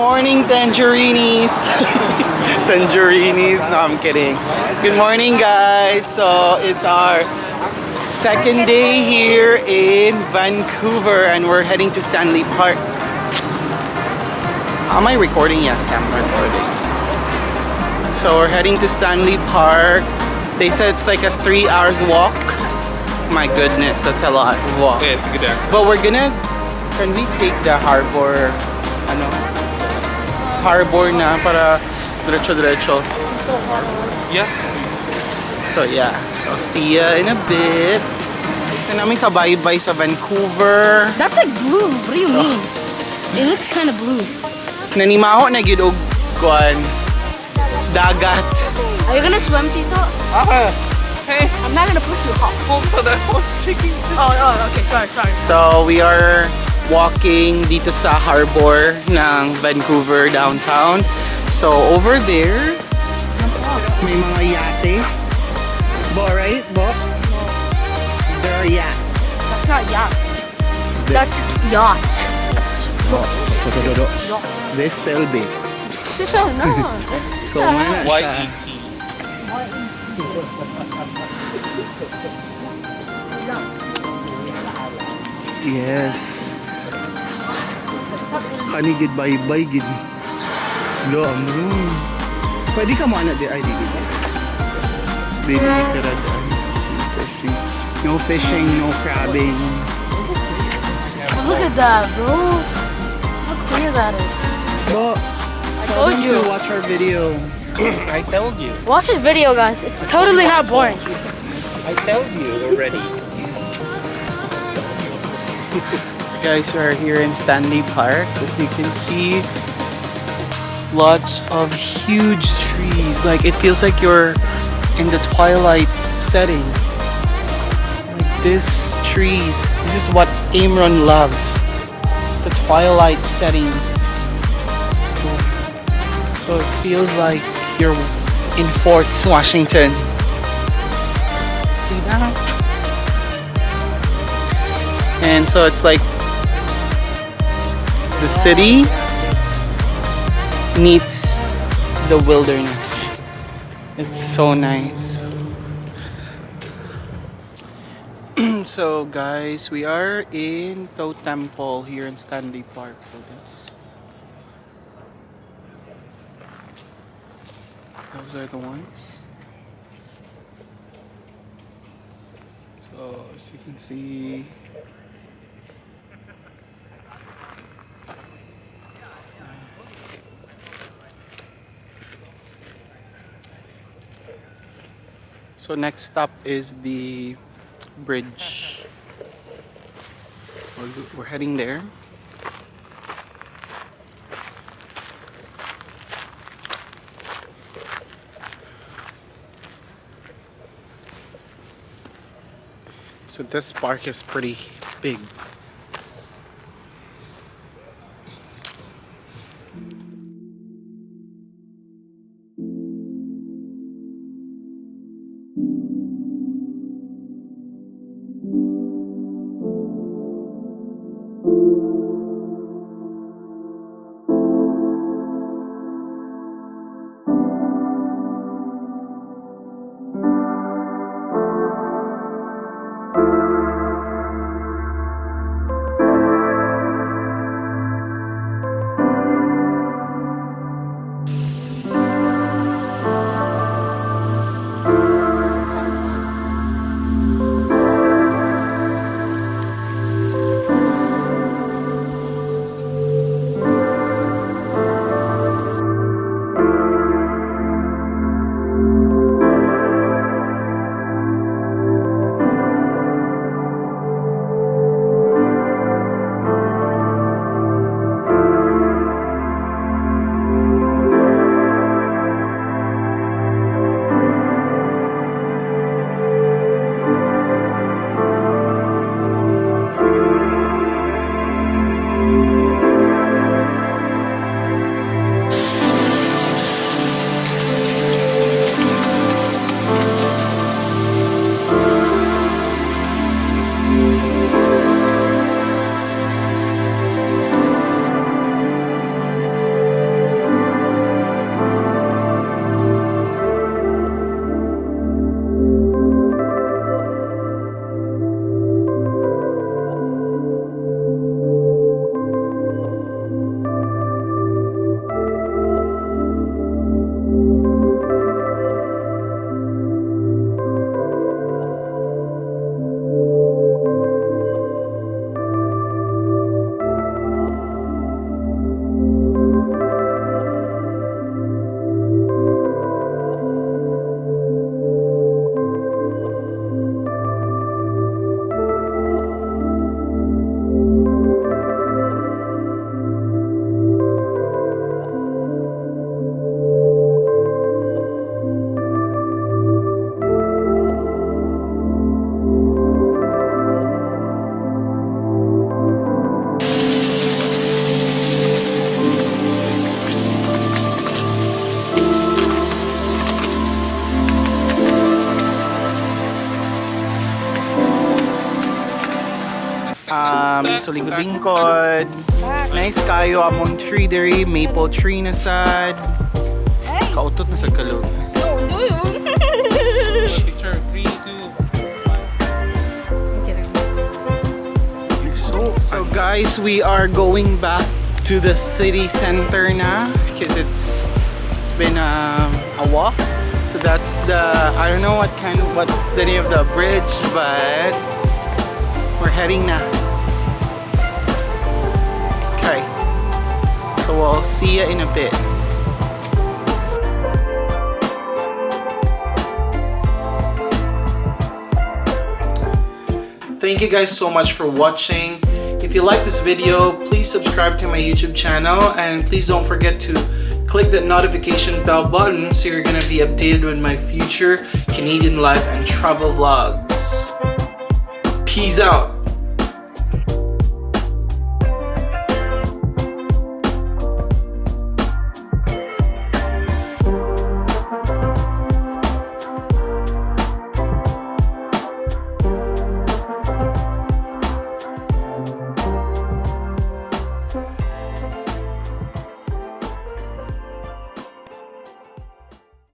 morning, Tangerinis. Tangerinis. No, I'm kidding. Good morning, guys. So it's our second day here in Vancouver, and we're heading to Stanley Park. Am I recording? Yes, I'm recording. So we're heading to Stanley Park. They said it's like a 3 hours walk. My goodness, that's a lot of walk. Yeah, it's a good answer. But we're gonna, can we take the harbor, harbor na para diretso-diretso? Yeah. So yeah, so see ya in a bit. Gusto namin sa bye-bye sa Vancouver. That's like blue. What do you mean? It looks kind of blue. Nanimaho na gyud og kuan dagat. Are you gonna swim, Tito? Hey, I'm not gonna push you. hold on, I was taking this. Oh, okay. Sorry. So we are walking dito sa harbor ng Vancouver downtown. So over there, may mga yate. Bo, right? Bo? There are yachts. That's not yachts. That's yacht. This still big. No. So mana siya. Y-E-T. Yes. Kani gid bye-bye gid. Lo, pwede ka mo ana di ay di gid. Baby, sarad. Fishing. No fishing, no crabbing. Look at that, bro. How clear that is. Bo, I told you. to watch our video. I told you. Watch this video, guys. It's totally not boring. I told you already. Guys, we are here in Stanley Park. As you can see, lots of huge trees. Like it feels like you're in the twilight setting. Like this trees. This is what Amron loves. The twilight settings. So it feels like you're in Fort Washington. See that? And so it's like the city meets the wilderness. It's so nice. So guys, we are in Toe Temple here in Stanley Park. Those are the ones. So as you can see, so next stop is the bridge. We're heading there. So this park is pretty big. so lingkod. Nice kayo among tree diri, maple tree na sad. Kautot na sa kalog. Picture 3, 2. So guys, we are going back to the city center na because it's been a walk. So that's I don't know what's the name of the bridge, but we're heading na. Okay. So we'll see you in a bit. Thank you guys so much for watching. If you like this video, please subscribe to my YouTube channel and please don't forget to click that notification bell button so you're gonna be updated with my future Canadian life and travel vlogs. Peace out.